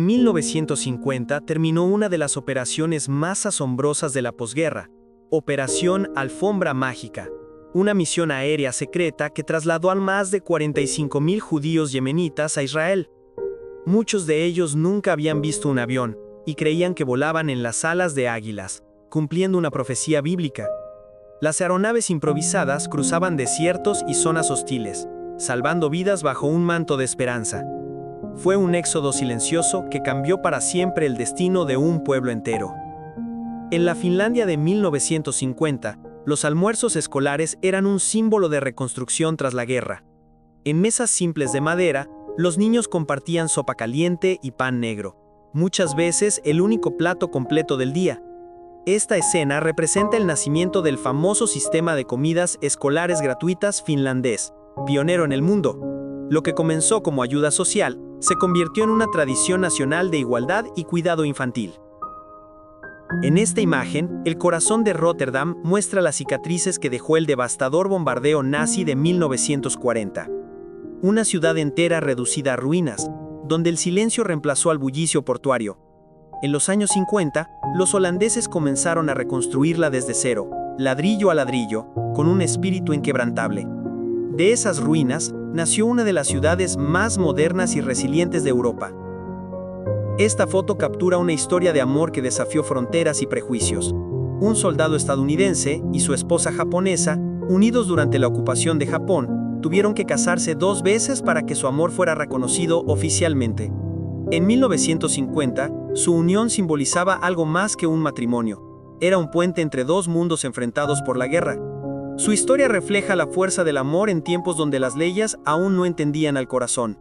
En 1950 terminó una de las operaciones más asombrosas de la posguerra, Operación Alfombra Mágica, una misión aérea secreta que trasladó a más de 45.000 judíos yemenitas a Israel. Muchos de ellos nunca habían visto un avión y creían que volaban en las alas de águilas, cumpliendo una profecía bíblica. Las aeronaves improvisadas cruzaban desiertos y zonas hostiles, salvando vidas bajo un manto de esperanza. Fue un éxodo silencioso que cambió para siempre el destino de un pueblo entero. En la Finlandia de 1950, los almuerzos escolares eran un símbolo de reconstrucción tras la guerra. En mesas simples de madera, los niños compartían sopa caliente y pan negro, muchas veces el único plato completo del día. Esta escena representa el nacimiento del famoso sistema de comidas escolares gratuitas finlandés, pionero en el mundo. Lo que comenzó como ayuda social, se convirtió en una tradición nacional de igualdad y cuidado infantil. En esta imagen, el corazón de Rotterdam muestra las cicatrices que dejó el devastador bombardeo nazi de 1940. Una ciudad entera reducida a ruinas, donde el silencio reemplazó al bullicio portuario. En los años 50, los holandeses comenzaron a reconstruirla desde cero, ladrillo a ladrillo, con un espíritu inquebrantable. De esas ruinas, nació una de las ciudades más modernas y resilientes de Europa. Esta foto captura una historia de amor que desafió fronteras y prejuicios. Un soldado estadounidense y su esposa japonesa, unidos durante la ocupación de Japón, tuvieron que casarse 2 veces para que su amor fuera reconocido oficialmente. En 1950, su unión simbolizaba algo más que un matrimonio. Era un puente entre 2 mundos enfrentados por la guerra. Su historia refleja la fuerza del amor en tiempos donde las leyes aún no entendían al corazón.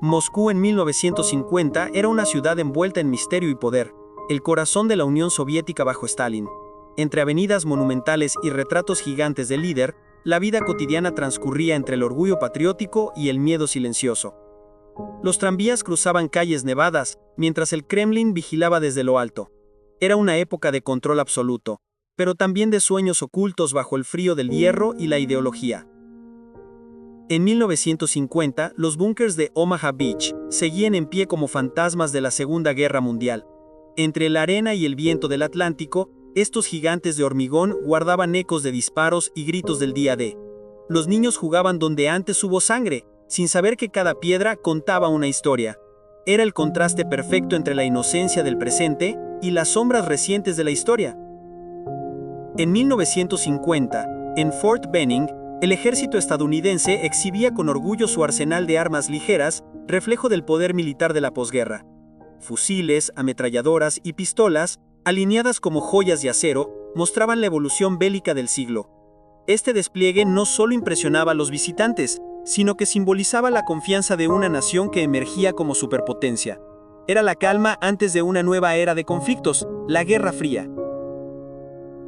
Moscú en 1950 era una ciudad envuelta en misterio y poder, el corazón de la Unión Soviética bajo Stalin. Entre avenidas monumentales y retratos gigantes del líder, la vida cotidiana transcurría entre el orgullo patriótico y el miedo silencioso. Los tranvías cruzaban calles nevadas, mientras el Kremlin vigilaba desde lo alto. Era una época de control absoluto, pero también de sueños ocultos bajo el frío del hierro y la ideología. En 1950, los búnkers de Omaha Beach seguían en pie como fantasmas de la Segunda Guerra Mundial. Entre la arena y el viento del Atlántico, estos gigantes de hormigón guardaban ecos de disparos y gritos del día D. Los niños jugaban donde antes hubo sangre, sin saber que cada piedra contaba una historia. Era el contraste perfecto entre la inocencia del presente y las sombras recientes de la historia. En 1950, en Fort Benning, el ejército estadounidense exhibía con orgullo su arsenal de armas ligeras, reflejo del poder militar de la posguerra. Fusiles, ametralladoras y pistolas, alineadas como joyas de acero, mostraban la evolución bélica del siglo. Este despliegue no solo impresionaba a los visitantes, sino que simbolizaba la confianza de una nación que emergía como superpotencia. Era la calma antes de una nueva era de conflictos, la Guerra Fría.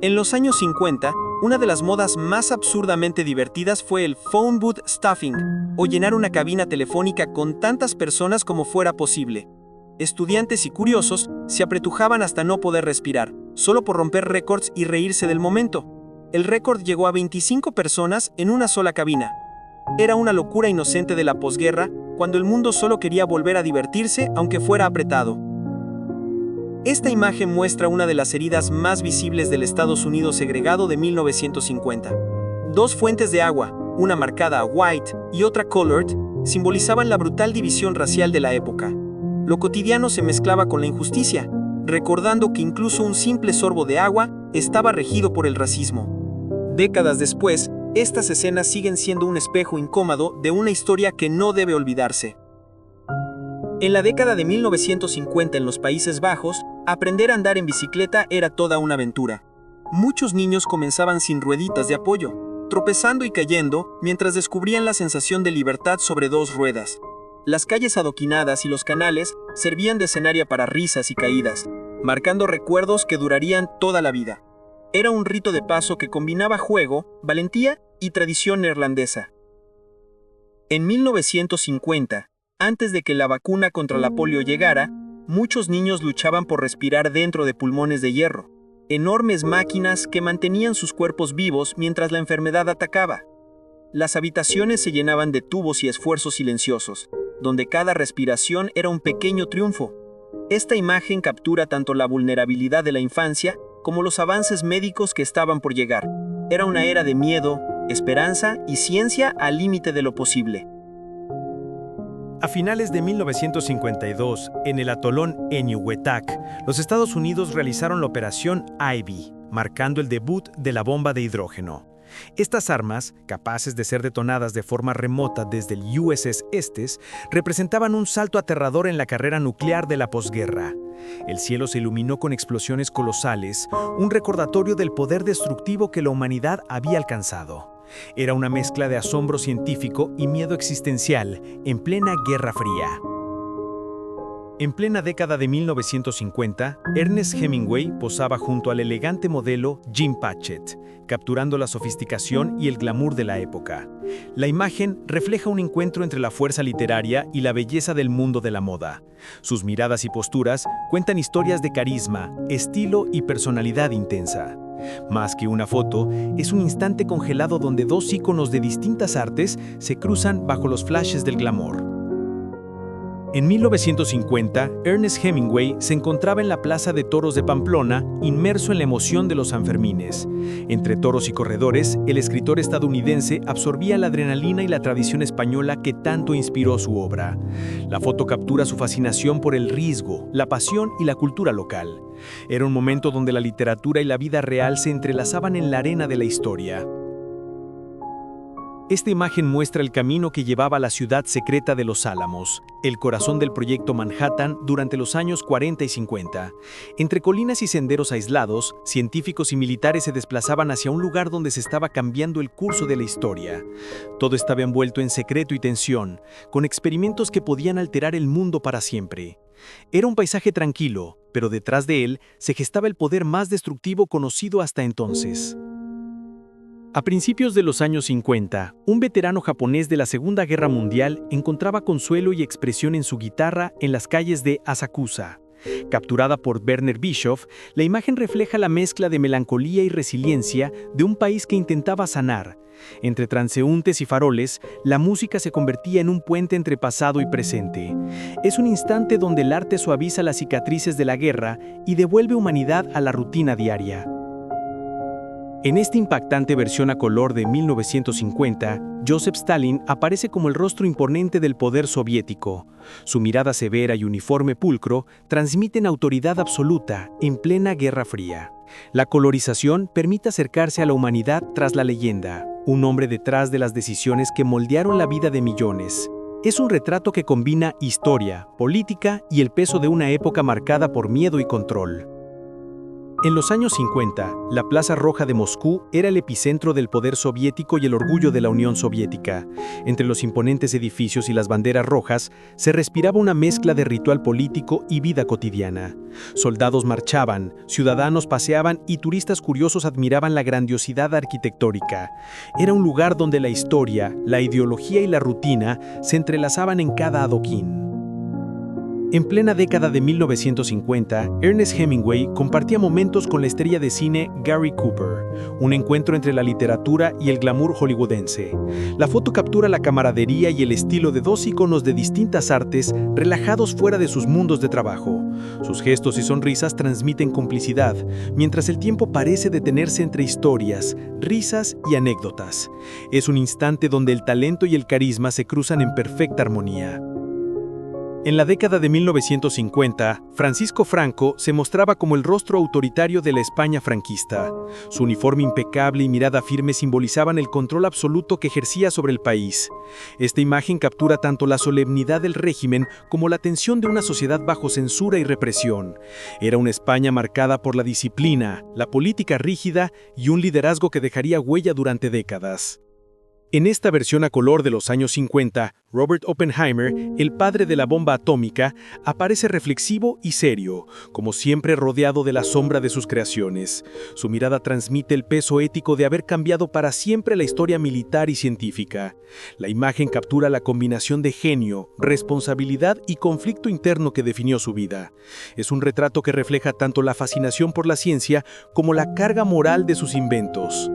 En los años 50, una de las modas más absurdamente divertidas fue el phone booth stuffing, o llenar una cabina telefónica con tantas personas como fuera posible. Estudiantes y curiosos se apretujaban hasta no poder respirar, solo por romper récords y reírse del momento. El récord llegó a 25 personas en una sola cabina. Era una locura inocente de la posguerra, cuando el mundo solo quería volver a divertirse aunque fuera apretado. Esta imagen muestra una de las heridas más visibles del Estados Unidos segregado de 1950. 2 fuentes de agua, una marcada white y otra colored, simbolizaban la brutal división racial de la época. Lo cotidiano se mezclaba con la injusticia, recordando que incluso un simple sorbo de agua estaba regido por el racismo. Décadas después, estas escenas siguen siendo un espejo incómodo de una historia que no debe olvidarse. En la década de 1950 en los Países Bajos, aprender a andar en bicicleta era toda una aventura. Muchos niños comenzaban sin rueditas de apoyo, tropezando y cayendo mientras descubrían la sensación de libertad sobre 2 ruedas. Las calles adoquinadas y los canales servían de escenario para risas y caídas, marcando recuerdos que durarían toda la vida. Era un rito de paso que combinaba juego, valentía y tradición neerlandesa. En 1950, antes de que la vacuna contra la polio llegara, muchos niños luchaban por respirar dentro de pulmones de hierro, enormes máquinas que mantenían sus cuerpos vivos mientras la enfermedad atacaba. Las habitaciones se llenaban de tubos y esfuerzos silenciosos. donde cada respiración era un pequeño triunfo. Esta imagen captura tanto la vulnerabilidad de la infancia como los avances médicos que estaban por llegar. Era una era de miedo, esperanza y ciencia al límite de lo posible. A finales de 1952, en el atolón Enewetak, los Estados Unidos realizaron la Operación Ivy, marcando el debut de la bomba de hidrógeno. Estas armas, capaces de ser detonadas de forma remota desde el USS Estes, representaban un salto aterrador en la carrera nuclear de la posguerra. El cielo se iluminó con explosiones colosales, un recordatorio del poder destructivo que la humanidad había alcanzado. Era una mezcla de asombro científico y miedo existencial en plena Guerra Fría. En plena década de 1950, Ernest Hemingway posaba junto al elegante modelo Jim Patchett, capturando la sofisticación y el glamour de la época. La imagen refleja un encuentro entre la fuerza literaria y la belleza del mundo de la moda. Sus miradas y posturas cuentan historias de carisma, estilo y personalidad intensa. Más que una foto, es un instante congelado donde dos íconos de distintas artes se cruzan bajo los flashes del glamour. En 1950, Ernest Hemingway se encontraba en la Plaza de Toros de Pamplona, inmerso en la emoción de los Sanfermines. Entre toros y corredores, el escritor estadounidense absorbía la adrenalina y la tradición española que tanto inspiró su obra. La foto captura su fascinación por el riesgo, la pasión y la cultura local. Era un momento donde la literatura y la vida real se entrelazaban en la arena de la historia. Esta imagen muestra el camino que llevaba a la ciudad secreta de Los Álamos, el corazón del proyecto Manhattan durante los años 40 y 50. Entre colinas y senderos aislados, científicos y militares se desplazaban hacia un lugar donde se estaba cambiando el curso de la historia. Todo estaba envuelto en secreto y tensión, con experimentos que podían alterar el mundo para siempre. Era un paisaje tranquilo, pero detrás de él se gestaba el poder más destructivo conocido hasta entonces. A principios de los años 50, un veterano japonés de la Segunda Guerra Mundial encontraba consuelo y expresión en su guitarra en las calles de Asakusa. Capturada por Werner Bischoff, la imagen refleja la mezcla de melancolía y resiliencia de un país que intentaba sanar. Entre transeúntes y faroles, la música se convertía en un puente entre pasado y presente. Es un instante donde el arte suaviza las cicatrices de la guerra y devuelve humanidad a la rutina diaria. En esta impactante versión a color de 1950, Joseph Stalin aparece como el rostro imponente del poder soviético. Su mirada severa y uniforme pulcro transmiten autoridad absoluta en plena Guerra Fría. La colorización permite acercarse a la humanidad tras la leyenda, un hombre detrás de las decisiones que moldearon la vida de millones. Es un retrato que combina historia, política y el peso de una época marcada por miedo y control. En los años 50, la Plaza Roja de Moscú era el epicentro del poder soviético y el orgullo de la Unión Soviética. Entre los imponentes edificios y las banderas rojas, se respiraba una mezcla de ritual político y vida cotidiana. Soldados marchaban, ciudadanos paseaban y turistas curiosos admiraban la grandiosidad arquitectónica. Era un lugar donde la historia, la ideología y la rutina se entrelazaban en cada adoquín. En plena década de 1950, Ernest Hemingway compartía momentos con la estrella de cine Gary Cooper, un encuentro entre la literatura y el glamour hollywoodense. La foto captura la camaradería y el estilo de dos íconos de distintas artes relajados fuera de sus mundos de trabajo. Sus gestos y sonrisas transmiten complicidad, mientras el tiempo parece detenerse entre historias, risas y anécdotas. Es un instante donde el talento y el carisma se cruzan en perfecta armonía. En la década de 1950, Francisco Franco se mostraba como el rostro autoritario de la España franquista. Su uniforme impecable y mirada firme simbolizaban el control absoluto que ejercía sobre el país. Esta imagen captura tanto la solemnidad del régimen como la tensión de una sociedad bajo censura y represión. Era una España marcada por la disciplina, la política rígida y un liderazgo que dejaría huella durante décadas. En esta versión a color de los años 50, Robert Oppenheimer, el padre de la bomba atómica, aparece reflexivo y serio, como siempre rodeado de la sombra de sus creaciones. Su mirada transmite el peso ético de haber cambiado para siempre la historia militar y científica. La imagen captura la combinación de genio, responsabilidad y conflicto interno que definió su vida. Es un retrato que refleja tanto la fascinación por la ciencia como la carga moral de sus inventos.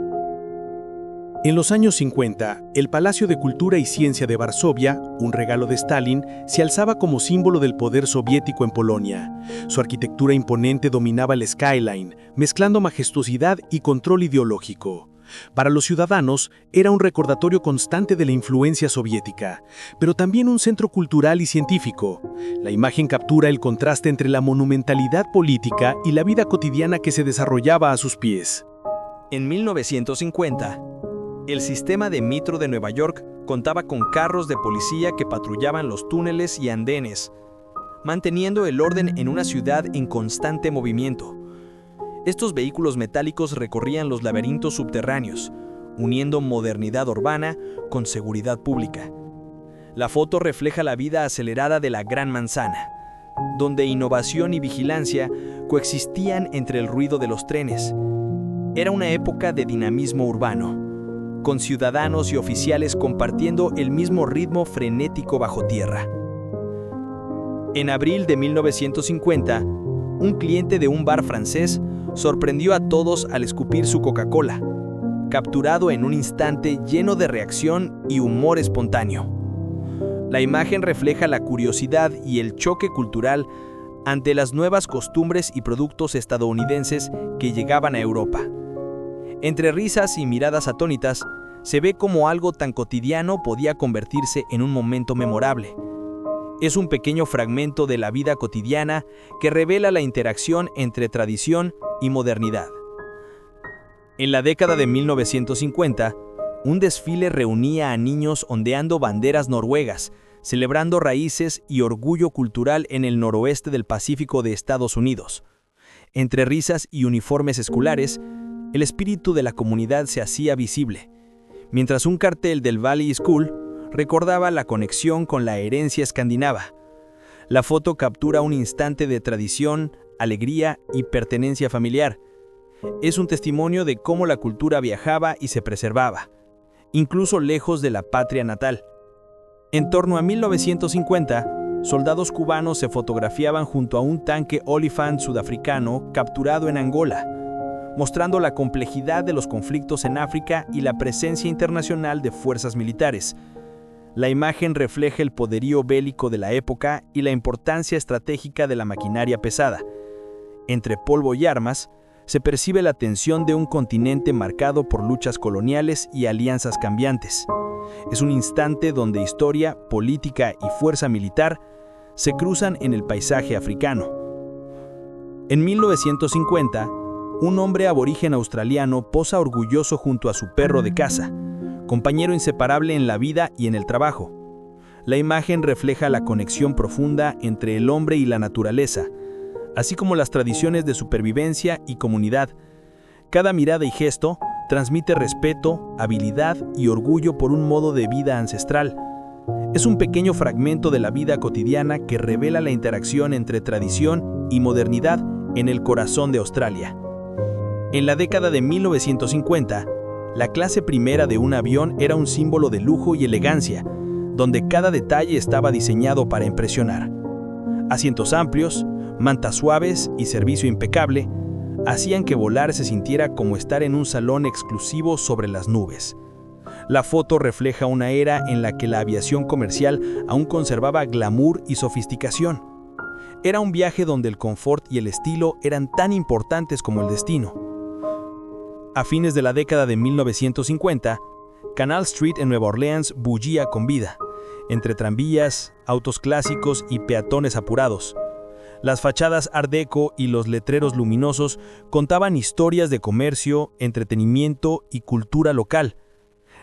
En los años 50, el Palacio de Cultura y Ciencia de Varsovia, un regalo de Stalin, se alzaba como símbolo del poder soviético en Polonia. Su arquitectura imponente dominaba el skyline, mezclando majestuosidad y control ideológico. Para los ciudadanos, era un recordatorio constante de la influencia soviética, pero también un centro cultural y científico. La imagen captura el contraste entre la monumentalidad política y la vida cotidiana que se desarrollaba a sus pies. En 1950, el sistema de metro de Nueva York contaba con carros de policía que patrullaban los túneles y andenes, manteniendo el orden en una ciudad en constante movimiento. Estos vehículos metálicos recorrían los laberintos subterráneos, uniendo modernidad urbana con seguridad pública. La foto refleja la vida acelerada de la Gran Manzana, donde innovación y vigilancia coexistían entre el ruido de los trenes. Era una época de dinamismo urbano, con ciudadanos y oficiales compartiendo el mismo ritmo frenético bajo tierra. En abril de 1950, un cliente de un bar francés sorprendió a todos al escupir su Coca-Cola, capturado en un instante lleno de reacción y humor espontáneo. La imagen refleja la curiosidad y el choque cultural ante las nuevas costumbres y productos estadounidenses que llegaban a Europa. Entre risas y miradas atónitas, se ve cómo algo tan cotidiano podía convertirse en un momento memorable. Es un pequeño fragmento de la vida cotidiana que revela la interacción entre tradición y modernidad. En la década de 1950, un desfile reunía a niños ondeando banderas noruegas, celebrando raíces y orgullo cultural en el noroeste del Pacífico de Estados Unidos. Entre risas y uniformes escolares, el espíritu de la comunidad se hacía visible, mientras un cartel del Valley School recordaba la conexión con la herencia escandinava. La foto captura un instante de tradición, alegría y pertenencia familiar. Es un testimonio de cómo la cultura viajaba y se preservaba, incluso lejos de la patria natal. En torno a 1950, soldados cubanos se fotografiaban junto a un tanque Oliphant sudafricano capturado en Angola, mostrando la complejidad de los conflictos en África y la presencia internacional de fuerzas militares. La imagen refleja el poderío bélico de la época y la importancia estratégica de la maquinaria pesada. Entre polvo y armas, se percibe la tensión de un continente marcado por luchas coloniales y alianzas cambiantes. Es un instante donde historia, política y fuerza militar se cruzan en el paisaje africano. En 1950, un hombre aborigen australiano posa orgulloso junto a su perro de caza, compañero inseparable en la vida y en el trabajo. La imagen refleja la conexión profunda entre el hombre y la naturaleza, así como las tradiciones de supervivencia y comunidad. Cada mirada y gesto transmite respeto, habilidad y orgullo por un modo de vida ancestral. Es un pequeño fragmento de la vida cotidiana que revela la interacción entre tradición y modernidad en el corazón de Australia. En la década de 1950, la clase primera de un avión era un símbolo de lujo y elegancia, donde cada detalle estaba diseñado para impresionar. Asientos amplios, mantas suaves y servicio impecable hacían que volar se sintiera como estar en un salón exclusivo sobre las nubes. La foto refleja una era en la que la aviación comercial aún conservaba glamour y sofisticación. Era un viaje donde el confort y el estilo eran tan importantes como el destino. A fines de la década de 1950, Canal Street en Nueva Orleans bullía con vida, entre tranvías, autos clásicos y peatones apurados. Las fachadas Art Deco y los letreros luminosos contaban historias de comercio, entretenimiento y cultura local.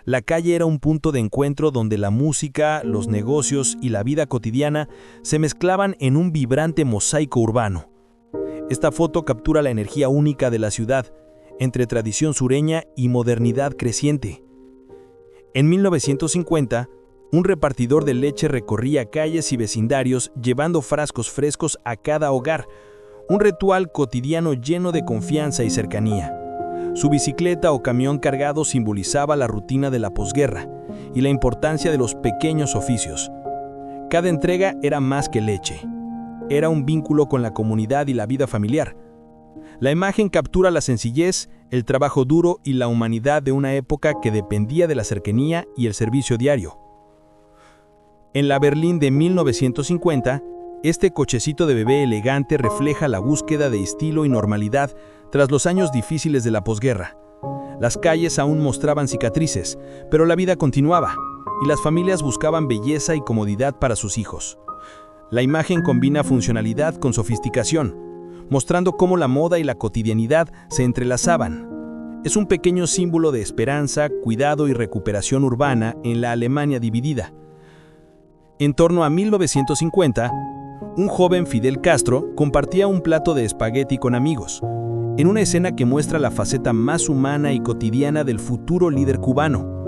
La calle era un punto de encuentro donde la música, los negocios y la vida cotidiana se mezclaban en un vibrante mosaico urbano. Esta foto captura la energía única de la ciudad, entre tradición sureña y modernidad creciente. En 1950, un repartidor de leche recorría calles y vecindarios llevando frascos frescos a cada hogar, un ritual cotidiano lleno de confianza y cercanía. Su bicicleta o camión cargado simbolizaba la rutina de la posguerra y la importancia de los pequeños oficios. Cada entrega era más que leche. Era un vínculo con la comunidad y la vida familiar. La imagen captura la sencillez, el trabajo duro y la humanidad de una época que dependía de la cercanía y el servicio diario. En la Berlín de 1950, este cochecito de bebé elegante refleja la búsqueda de estilo y normalidad tras los años difíciles de la posguerra. Las calles aún mostraban cicatrices, pero la vida continuaba, y las familias buscaban belleza y comodidad para sus hijos. La imagen combina funcionalidad con sofisticación, mostrando cómo la moda y la cotidianidad se entrelazaban. Es un pequeño símbolo de esperanza, cuidado y recuperación urbana en la Alemania dividida. En torno a 1950, un joven Fidel Castro compartía un plato de espagueti con amigos, en una escena que muestra la faceta más humana y cotidiana del futuro líder cubano.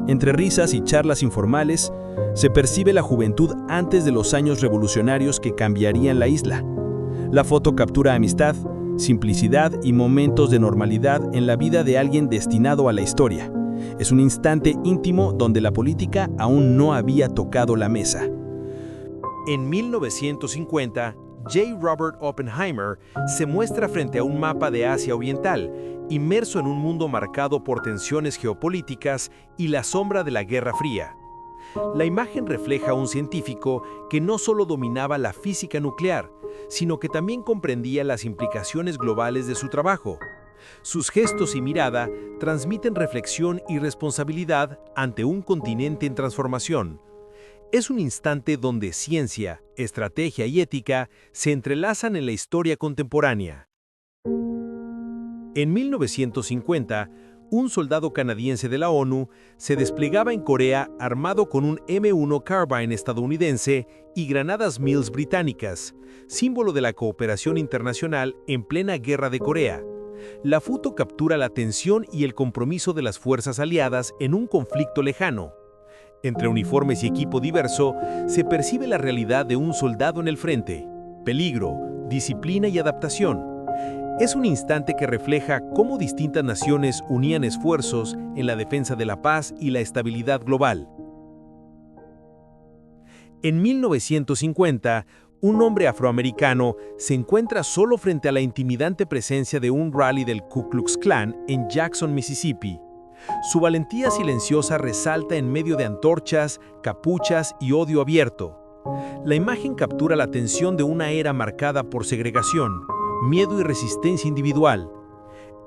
Entre risas y charlas informales, se percibe la juventud antes de los años revolucionarios que cambiarían la isla. La foto captura amistad, simplicidad y momentos de normalidad en la vida de alguien destinado a la historia. Es un instante íntimo donde la política aún no había tocado la mesa. En 1950, J. Robert Oppenheimer se muestra frente a un mapa de Asia Oriental, inmerso en un mundo marcado por tensiones geopolíticas y la sombra de la Guerra Fría. La imagen refleja a un científico que no solo dominaba la física nuclear, sino que también comprendía las implicaciones globales de su trabajo. Sus gestos y mirada transmiten reflexión y responsabilidad ante un continente en transformación. Es un instante donde ciencia, estrategia y ética se entrelazan en la historia contemporánea. En 1950, un soldado canadiense de la ONU se desplegaba en Corea armado con un M1 Carbine estadounidense y granadas Mills británicas, símbolo de la cooperación internacional en plena Guerra de Corea. La foto captura la tensión y el compromiso de las fuerzas aliadas en un conflicto lejano. Entre uniformes y equipo diverso, se percibe la realidad de un soldado en el frente: peligro, disciplina y adaptación. Es un instante que refleja cómo distintas naciones unían esfuerzos en la defensa de la paz y la estabilidad global. En 1950, un hombre afroamericano se encuentra solo frente a la intimidante presencia de un rally del Ku Klux Klan en Jackson, Mississippi. Su valentía silenciosa resalta en medio de antorchas, capuchas y odio abierto. La imagen captura la tensión de una era marcada por segregación, miedo y resistencia individual.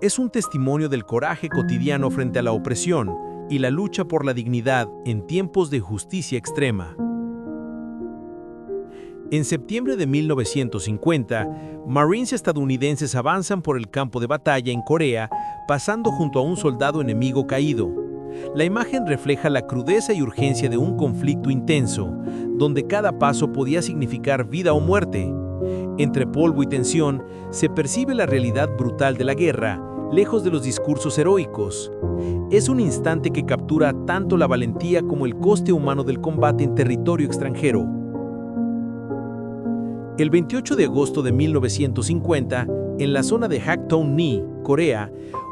Es un testimonio del coraje cotidiano frente a la opresión y la lucha por la dignidad en tiempos de justicia extrema. En septiembre de 1950, Marines estadounidenses avanzan por el campo de batalla en Corea, pasando junto a un soldado enemigo caído. La imagen refleja la crudeza y urgencia de un conflicto intenso, donde cada paso podía significar vida o muerte. Entre polvo y tensión, se percibe la realidad brutal de la guerra, lejos de los discursos heroicos. Es un instante que captura tanto la valentía como el coste humano del combate en territorio extranjero. El 28 de agosto de 1950, en la zona de Hakton-ni, Corea,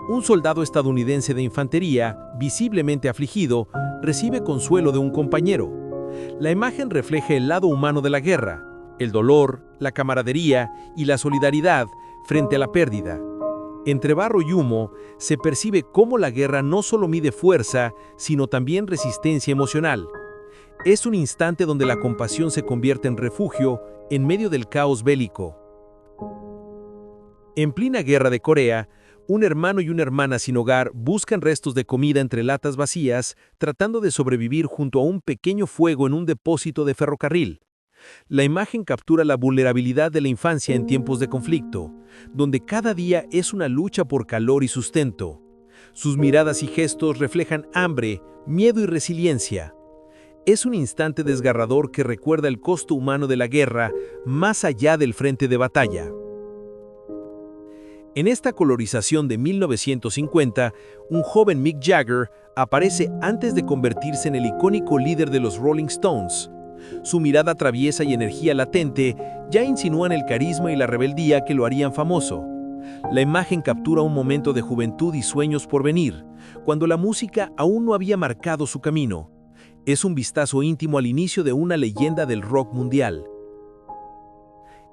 un soldado estadounidense de infantería, visiblemente afligido, recibe consuelo de un compañero. La imagen refleja el lado humano de la guerra, el dolor, la camaradería y la solidaridad frente a la pérdida. Entre barro y humo, se percibe cómo la guerra no solo mide fuerza, sino también resistencia emocional. Es un instante donde la compasión se convierte en refugio en medio del caos bélico. En plena Guerra de Corea, un hermano y una hermana sin hogar buscan restos de comida entre latas vacías, tratando de sobrevivir junto a un pequeño fuego en un depósito de ferrocarril. La imagen captura la vulnerabilidad de la infancia en tiempos de conflicto, donde cada día es una lucha por calor y sustento. Sus miradas y gestos reflejan hambre, miedo y resiliencia. Es un instante desgarrador que recuerda el costo humano de la guerra más allá del frente de batalla. En esta colorización de 1950, un joven Mick Jagger aparece antes de convertirse en el icónico líder de los Rolling Stones. Su mirada traviesa y energía latente ya insinúan el carisma y la rebeldía que lo harían famoso. La imagen captura un momento de juventud y sueños por venir, cuando la música aún no había marcado su camino. Es un vistazo íntimo al inicio de una leyenda del rock mundial.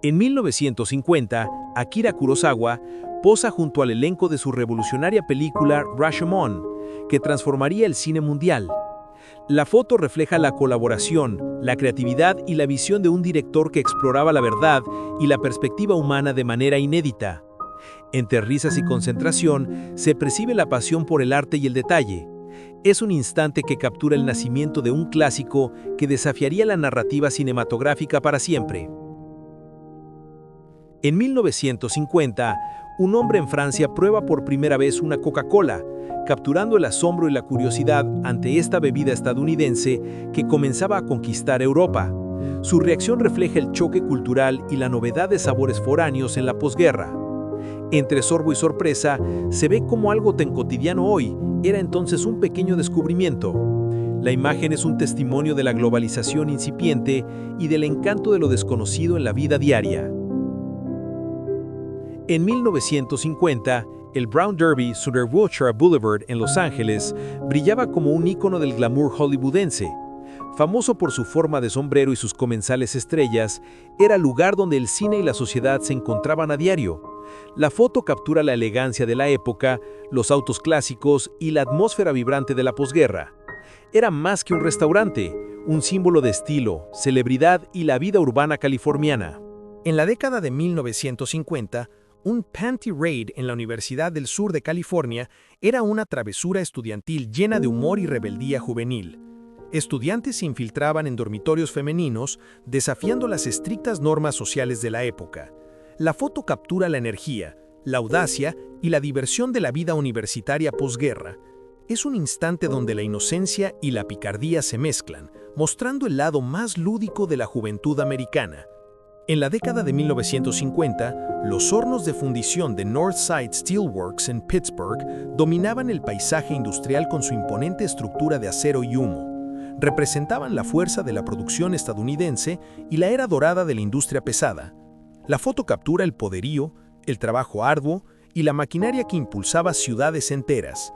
En 1950, Akira Kurosawa posa junto al elenco de su revolucionaria película Rashomon, que transformaría el cine mundial. La foto refleja la colaboración, la creatividad y la visión de un director que exploraba la verdad y la perspectiva humana de manera inédita. Entre risas y concentración, se percibe la pasión por el arte y el detalle. Es un instante que captura el nacimiento de un clásico que desafiaría la narrativa cinematográfica para siempre. En 1950, un hombre en Francia prueba por primera vez una Coca-Cola, capturando el asombro y la curiosidad ante esta bebida estadounidense que comenzaba a conquistar Europa. Su reacción refleja el choque cultural y la novedad de sabores foráneos en la posguerra. Entre sorbo y sorpresa, se ve como algo tan cotidiano hoy era entonces un pequeño descubrimiento. La imagen es un testimonio de la globalización incipiente y del encanto de lo desconocido en la vida diaria. En 1950, el Brown Derby sobre Wilshire Boulevard en Los Ángeles brillaba como un ícono del glamour hollywoodense. Famoso por su forma de sombrero y sus comensales estrellas, era el lugar donde el cine y la sociedad se encontraban a diario. La foto captura la elegancia de la época, los autos clásicos y la atmósfera vibrante de la posguerra. Era más que un restaurante, un símbolo de estilo, celebridad y la vida urbana californiana. En la década de 1950, un panty raid en la Universidad del Sur de California era una travesura estudiantil llena de humor y rebeldía juvenil. Estudiantes se infiltraban en dormitorios femeninos, desafiando las estrictas normas sociales de la época. La foto captura la energía, la audacia y la diversión de la vida universitaria posguerra. Es un instante donde la inocencia y la picardía se mezclan, mostrando el lado más lúdico de la juventud americana. En la década de 1950, los hornos de fundición de Northside Steel Works en Pittsburgh dominaban el paisaje industrial con su imponente estructura de acero y humo. Representaban la fuerza de la producción estadounidense y la era dorada de la industria pesada. La foto captura el poderío, el trabajo arduo y la maquinaria que impulsaba ciudades enteras.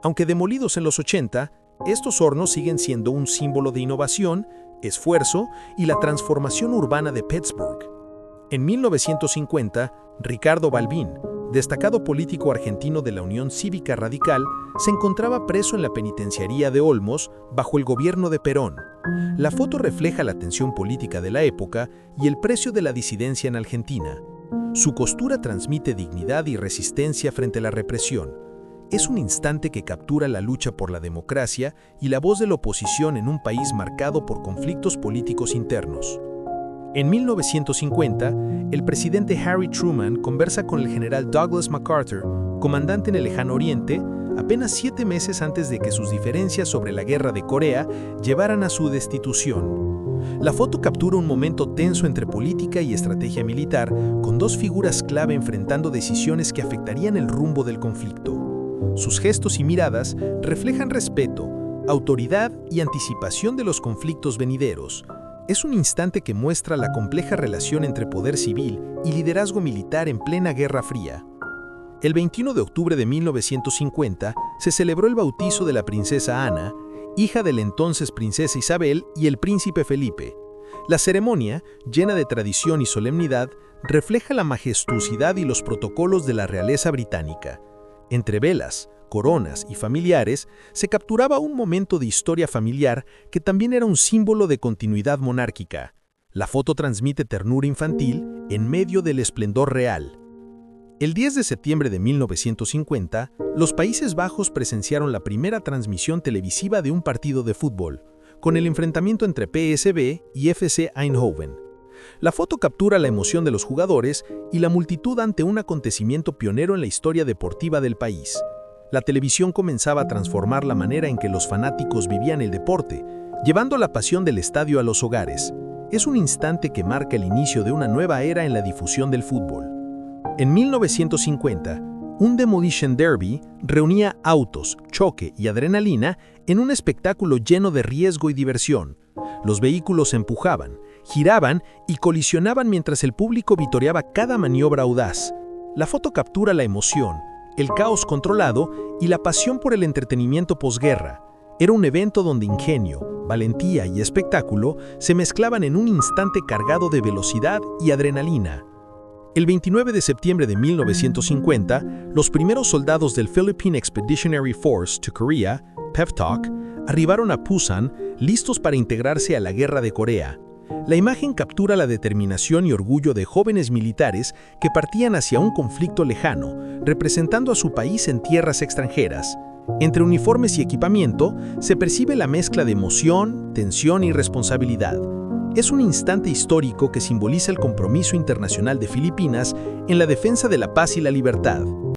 Aunque demolidos en los 80, estos hornos siguen siendo un símbolo de innovación, esfuerzo y la transformación urbana de Pittsburgh. En 1950, Ricardo Balbín, destacado político argentino de la Unión Cívica Radical, se encontraba preso en la penitenciaría de Olmos bajo el gobierno de Perón. La foto refleja la tensión política de la época y el precio de la disidencia en Argentina. Su costura transmite dignidad y resistencia frente a la represión. Es un instante que captura la lucha por la democracia y la voz de la oposición en un país marcado por conflictos políticos internos. En 1950, el presidente Harry Truman conversa con el general Douglas MacArthur, comandante en el Lejano Oriente, apenas 7 meses antes de que sus diferencias sobre la guerra de Corea llevaran a su destitución. La foto captura un momento tenso entre política y estrategia militar, con dos figuras clave enfrentando decisiones que afectarían el rumbo del conflicto. Sus gestos y miradas reflejan respeto, autoridad y anticipación de los conflictos venideros. Es un instante que muestra la compleja relación entre poder civil y liderazgo militar en plena Guerra Fría. El 21 de octubre de 1950 se celebró el bautizo de la princesa Ana, hija de la entonces princesa Isabel y el príncipe Felipe. La ceremonia, llena de tradición y solemnidad, refleja la majestuosidad y los protocolos de la realeza británica. Entre velas, coronas y familiares, se capturaba un momento de historia familiar que también era un símbolo de continuidad monárquica. La foto transmite ternura infantil en medio del esplendor real. El 10 de septiembre de 1950, los Países Bajos presenciaron la primera transmisión televisiva de un partido de fútbol, con el enfrentamiento entre PSV y FC Eindhoven. La foto captura la emoción de los jugadores y la multitud ante un acontecimiento pionero en la historia deportiva del país. La televisión comenzaba a transformar la manera en que los fanáticos vivían el deporte, llevando la pasión del estadio a los hogares. Es un instante que marca el inicio de una nueva era en la difusión del fútbol. En 1950, un Demolition Derby reunía autos, choque y adrenalina en un espectáculo lleno de riesgo y diversión. Los vehículos se empujaban, giraban y colisionaban mientras el público vitoreaba cada maniobra audaz. La foto captura la emoción, el caos controlado y la pasión por el entretenimiento posguerra. Era un evento donde ingenio, valentía y espectáculo se mezclaban en un instante cargado de velocidad y adrenalina. El 29 de septiembre de 1950, los primeros soldados del Philippine Expeditionary Force to Korea, PEVTOK, arribaron a Pusan listos para integrarse a la Guerra de Corea. La imagen captura la determinación y orgullo de jóvenes militares que partían hacia un conflicto lejano, representando a su país en tierras extranjeras. Entre uniformes y equipamiento se percibe la mezcla de emoción, tensión y responsabilidad. Es un instante histórico que simboliza el compromiso internacional de Filipinas en la defensa de la paz y la libertad.